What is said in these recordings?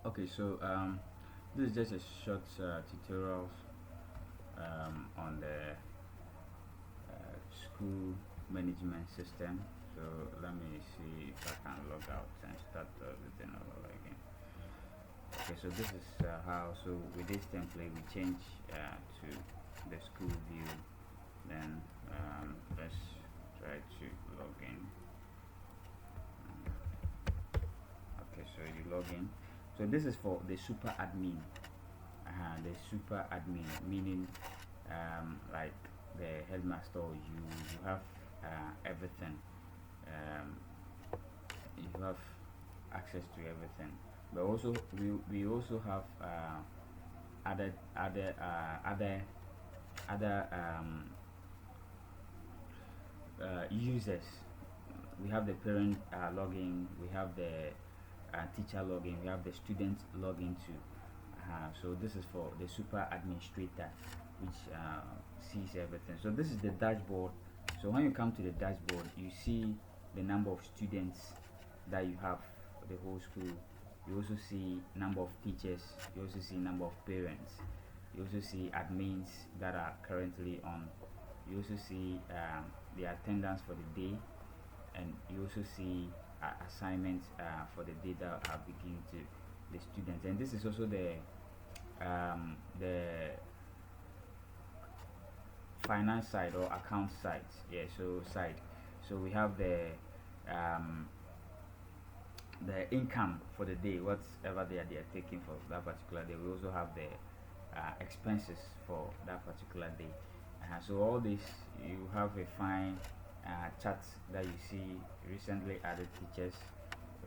Okay, so this is just a short tutorial on the school management system. So let me see if I can log out and start everything all over again. Okay, so this is how. So with this template, we change to the school view. Then let's try to log in. Okay, so you log in. So this is for the super admin. The super admin, meaning like the headmaster, you have everything. Um, you have access to everything. But also we also have other other other users. We have the parent login, we have the teacher login, we have the student login too. So this is for the super administrator, which sees everything. So this is the dashboard. So when you come to the dashboard, you see the number of students that you have for the whole school. You also see number of teachers. You also see number of parents. You also see admins that are currently on. You also see the attendance for the day, and you also see assignments for the day that are being to the students. And this is also the finance side or account side. Yeah, so side. So we have um, the income for the day, whatever they are taking for that particular day. We also have the expenses for that particular day. So all this, you have a fine chart that you see recently added teachers,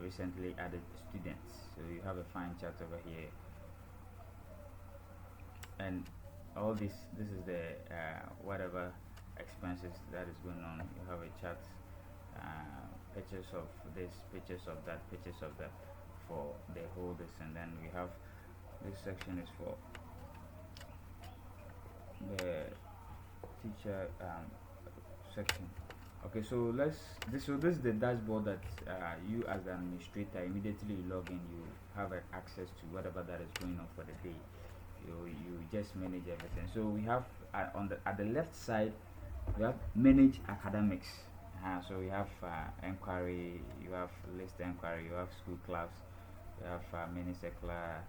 recently added students. So you have a fine chart over here, and all this is the whatever expenses that is going on. You have a chart, pictures of this, pictures of that, pictures of that for the whole this, and then we have this section is for the teacher section. Okay, so this is the dashboard that you as the administrator, immediately you log in, you have access to whatever that is going on for the day. You just manage everything. So we have on the at the left side, we have manage academics. So we have inquiry, you have list inquiry, you have school clubs, you have mini circular,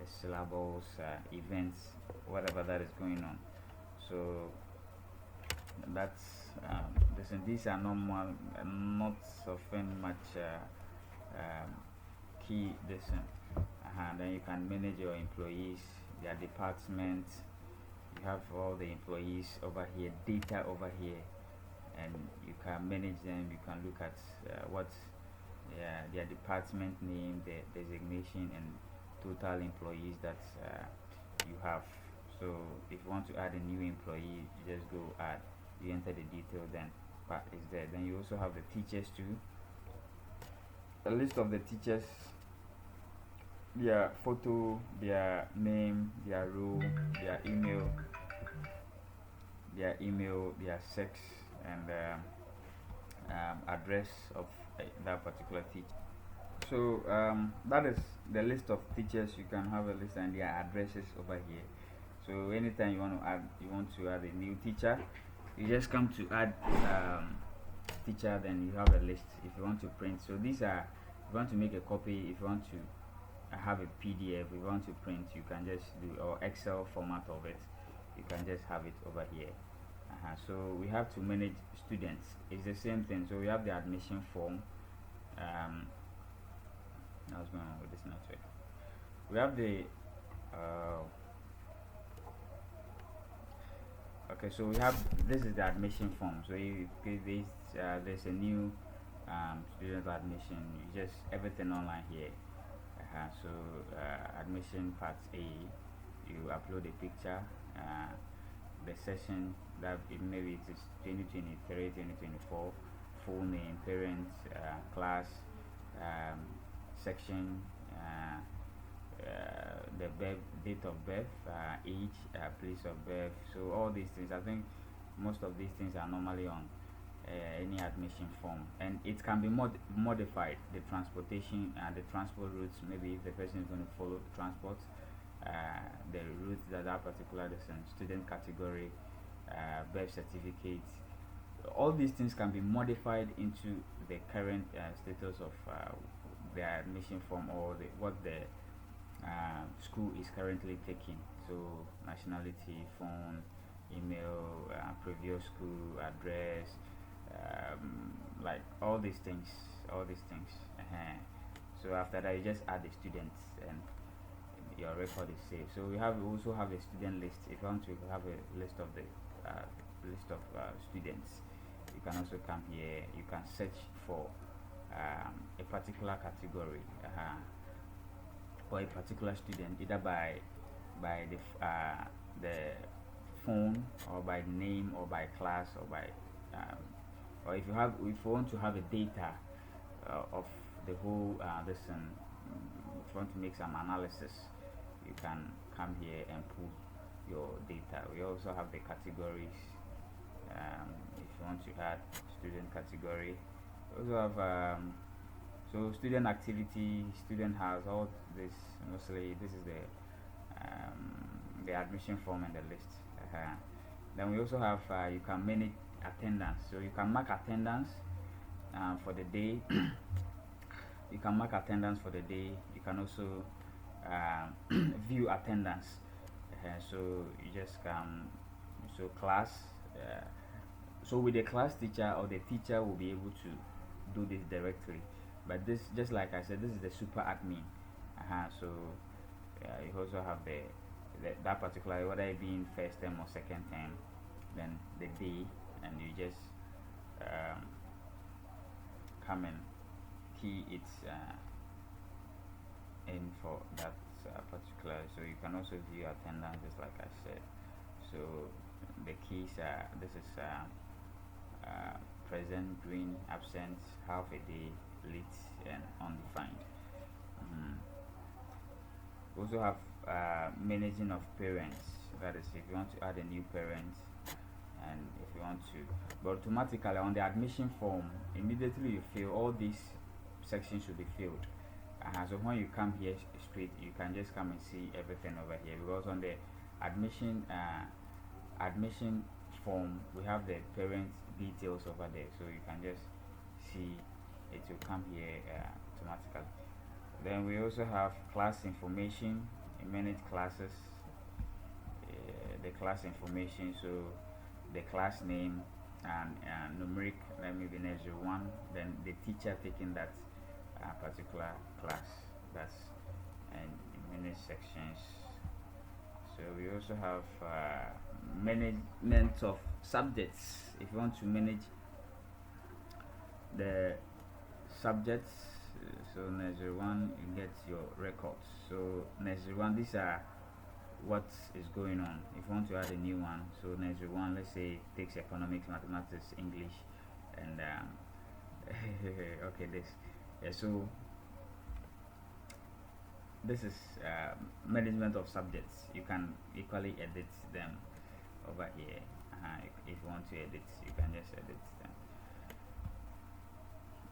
the syllables, events, whatever that is going on. So that's this, and these are normal, not often much key this. Then you can manage your employees, their departments. You have all the employees over here, data over here, and you can manage them. You can look at what their department name, their designation, and total employees that you have. So if you want to add a new employee, you just go add, you enter the detail, then part is there. Then you also have the teachers too, a list of the teachers, their photo, their name, their role, their email, their sex, and address of that particular teacher. So that is the list of teachers. You can have a list and their addresses over here. So anytime you want to add a new teacher, you just come to add teacher, then you have a list. If you want to print, so these are, if you want to make a copy, if you want to have a PDF, if you want to print, you can just do, or Excel format of it, you can just have it over here. So we have to manage students, it's the same thing. So we have the admission form. What's going on with this network? We have the okay, so we have, this is the admission form. So you there's a new student admission, you just everything online here. So admission part A, you upload a picture, the session that maybe it is 2023 2024, full name, parents, class, section, the birth, date of birth, age, place of birth. So all these things, I think most of these things are normally on any admission form, and it can be modified. The transportation and the transport routes, maybe if the person is going to follow transport, the route that particular student category, birth certificate, all these things can be modified into the current status of their admission form, or what the school is currently taking. So nationality, phone, email, previous school address, like all these things. So after that, you just add the students, and your record is saved. So we also have a student list. If you want to have a list of the students, you can also come here. You can search for a particular category, or a particular student, either by the phone, or by name, or by class, or by or if you want to have a data of the whole if you want to make some analysis, you can come here and pull your data. We also have the categories. If you want to add student category, we also have so student activity, student house, all this. Mostly this is the admission form and the list. Then we also have you can manage attendance, so you can mark attendance for the day. You can mark attendance for the day. You can also view attendance. So you just come, so class, so with the class teacher, or the teacher will be able to do this directly. But this, just like I said, this is the super admin. So you also have that particular, whether it being first term or second term, then the day, and you just come and key it in for that particular. So you can also view attendance, just like I said. So the keys are, this is present, green, absent, half a day, late, and undefined. We also have managing of parents. That is, if you want to add a new parent, and if you want to, but automatically on the admission form, immediately you fill all these sections should be filled. So when you come here straight, you can just come and see everything over here, because on the admission form, we have the parent details over there, so you can just see it will come here automatically. Then we also have class information, manage classes, the class information, so the class name and numeric, let me be nursery 1, then the teacher taking that particular class, that's, and manage sections. So we also have management of subjects. If you want to manage the subjects, so nursery 1, you get your records. So nursery 1, these are what is going on. If you want to add a new one, so nursery 1, let's say, takes economics, mathematics, English, and okay, this, yeah, so this is management of subjects. You can equally edit them over here. If you want to edit, you can just edit them.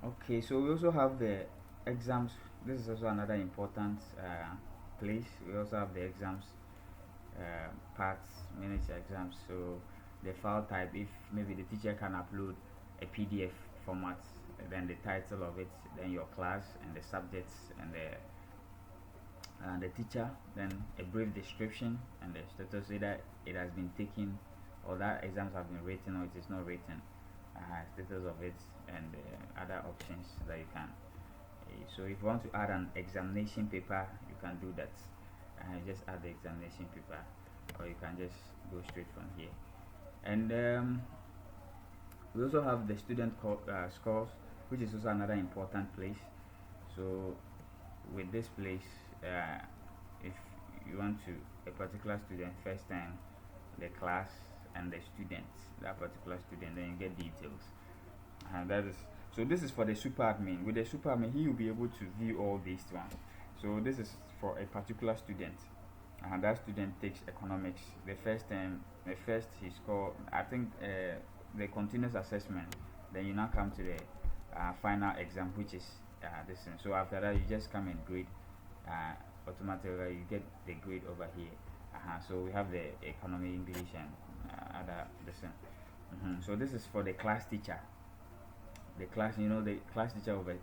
Okay, so we also have the exams. This is also another important place. We also have the exams parts, manage exams. So the file type, if maybe the teacher can upload a PDF format, then the title of it, then your class and the subjects and the teacher, then a brief description and the status, either it has been taken or that exams have been written or it is not written, status of it, and other options that you can. So if you want to add an examination paper, you can do that. Just add the examination paper, or you can just go straight from here. And we also have the student scores, which is also another important place. So with this place, if you want to a particular student, first time, the class and the students, that particular student, then you get details. And that is, so this is for the super admin. With the super admin, he will be able to view all these ones. So this is for a particular student, and that student takes economics. The first he scored, I think, the continuous assessment, Then you now come to the final exam, which is this thing. So after that, you just come and grade. Uh, Automatically, you get the grade over here. So we have the economy, English, and other this thing. So this is for the class teacher. The class, the class teacher over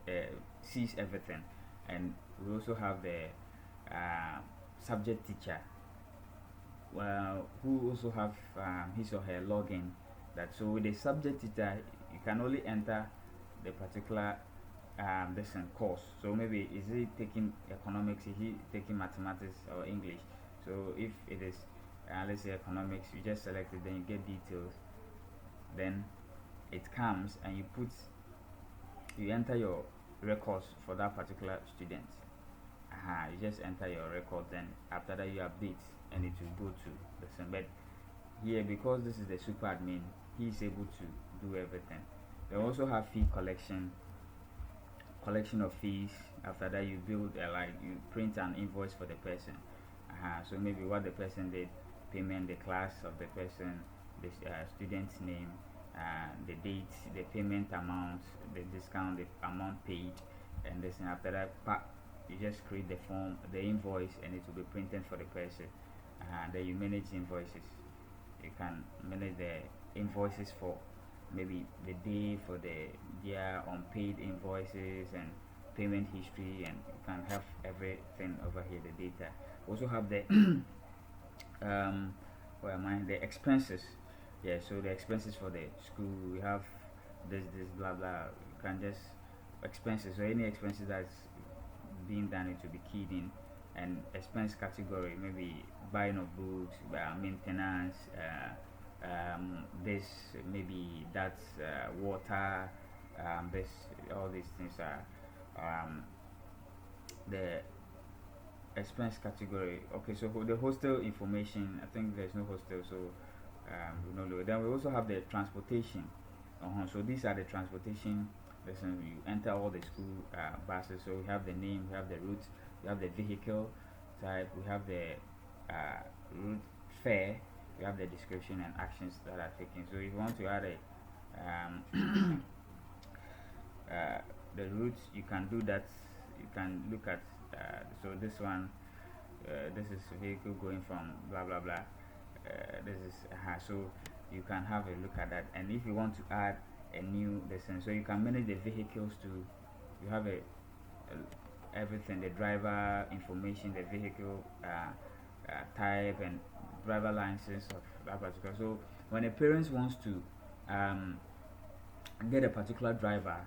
sees everything, and we also have the subject teacher, who also have his or her login. That so with the subject teacher, you can only enter the particular lesson course. So maybe is he taking economics, is he taking mathematics or English? So if it is let's say economics, you just select it, then you get details, then it comes and you enter your records for that particular student. You just enter your record, then after that you update and it will go to the same. But here, because this is the super admin, he is able to do everything. They also have fee collection of fees. After that, you build you print an invoice for the person. So maybe what the person did, payment, the class of the person, the student's name, the date, the payment amount, the discount, the amount paid, and this. And after that, you just create the form, the invoice, and it will be printed for the person. Then you manage invoices. You can manage the invoices for maybe the day, for the year, unpaid invoices, and payment history, and you can have everything over here, the data. Also have the the expenses. Yeah, so the expenses for the school, we have this blah blah. You can just expenses, so any expenses that's being done, it will be keyed in. And expense category, maybe buying of books, maintenance, this, maybe that's water, this, all these things are the expense category. Okay, so for the hostel information, I think there's no hostel, so we don't know. Then we also have the transportation. So these are the transportation. Listen, you enter all the school buses. So we have the name, we have the route, we have the vehicle type, we have the route fare, we have the description and actions that are taken. So if you want to add the route, you can do that. You can look at so this one, this is vehicle going from blah blah blah. This is so you can have a look at that. And if you want to add a new lesson, so you can manage the vehicles to, you have everything, the driver information, the vehicle type, and driver license of that particular. So when a parent wants to get a particular driver,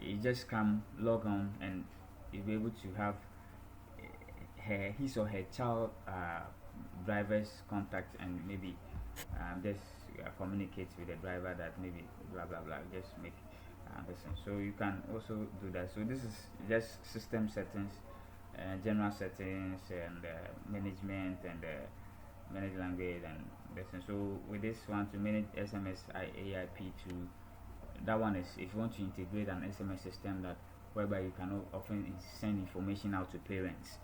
you just come log on and you'll be able to have his or her child driver's contact, and maybe just communicate with the driver that maybe blah blah blah, just make listen. So you can also do that. So this is just system settings, general settings, and management, and manage language and listen. So with this one, to manage SMS AIP2, that one is if you want to integrate an SMS system that whereby you can often send information out to parents.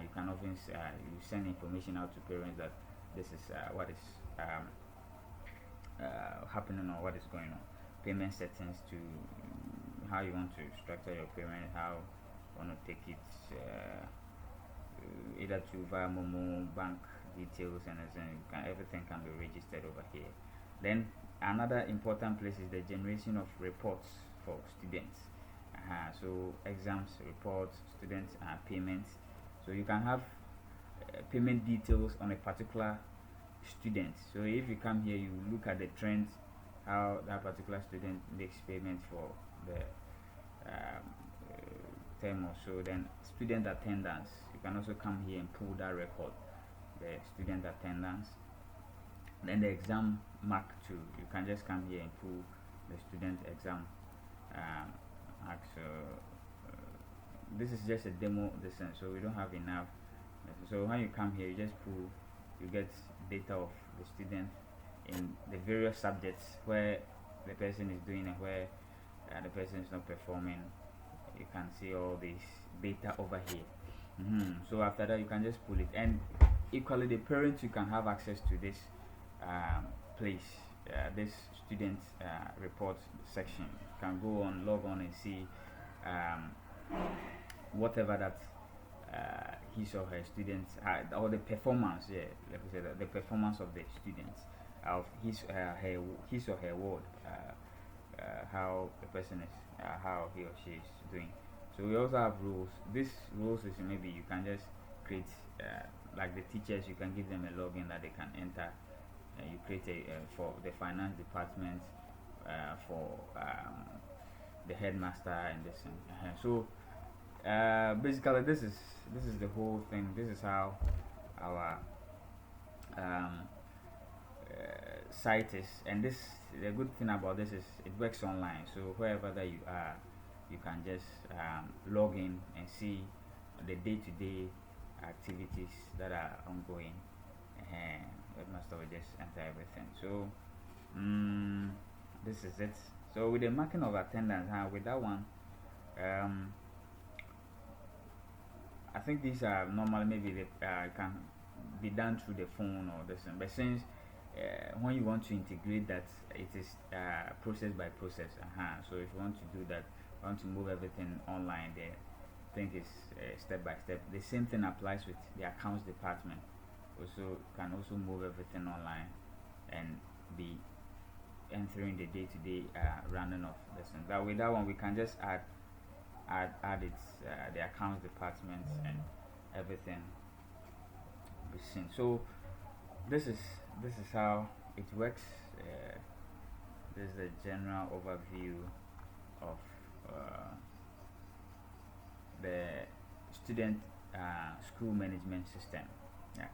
You can often you send information out to parents that this is what is happening or what is going on. Payment settings, to how you want to structure your payment, how you want to take it either to via Momo, bank details, and everything can be registered over here. Then another important place is the generation of reports for students. So exams, reports, students, payments. So you can have payment details on a particular student. So if you come here, you look at the trends, how that particular student makes payment for the term or so. Then student attendance, you can also come here and pull that record, the student attendance. Then the exam mark too, you can just come here and pull the student exam mark. So this is just a demo distance, so we don't have enough. So when you come here, you just pull, you get data of the student in the various subjects where the person is doing and where the person is not performing. You can see all this data over here. So after that, you can just pull it, and equally the parents, you can have access to this place. this student report section. You can go on, log on, and see um, whatever that his or her students or the performance. Yeah, like I said, the performance of the students of his or her ward. How the person is, how he or she is doing. So we also have rules. These rules is maybe you can just create, like the teachers, you can give them a login that they can enter. You create a for the finance department, for the headmaster and this. So basically, this is the whole thing. This is how our um, site is, and this the good thing about this is it works online. So wherever that you are, you can just log in and see the day-to-day activities that are ongoing, and webmaster will just enter everything. So this is it. So with the marking of attendance, with that one, um, I think these are normally maybe they can be done through the phone or this, but since when you want to integrate that, it is process by process. So if you want to do that, you want to move everything online, there, I think it's step by step. The same thing applies with the accounts department. Also can also move everything online and be entering the day-to-day running of this. And that with that one, we can just add it the accounts department and everything be seen. So this is how it works. This is a general overview of the student school management system. Yeah.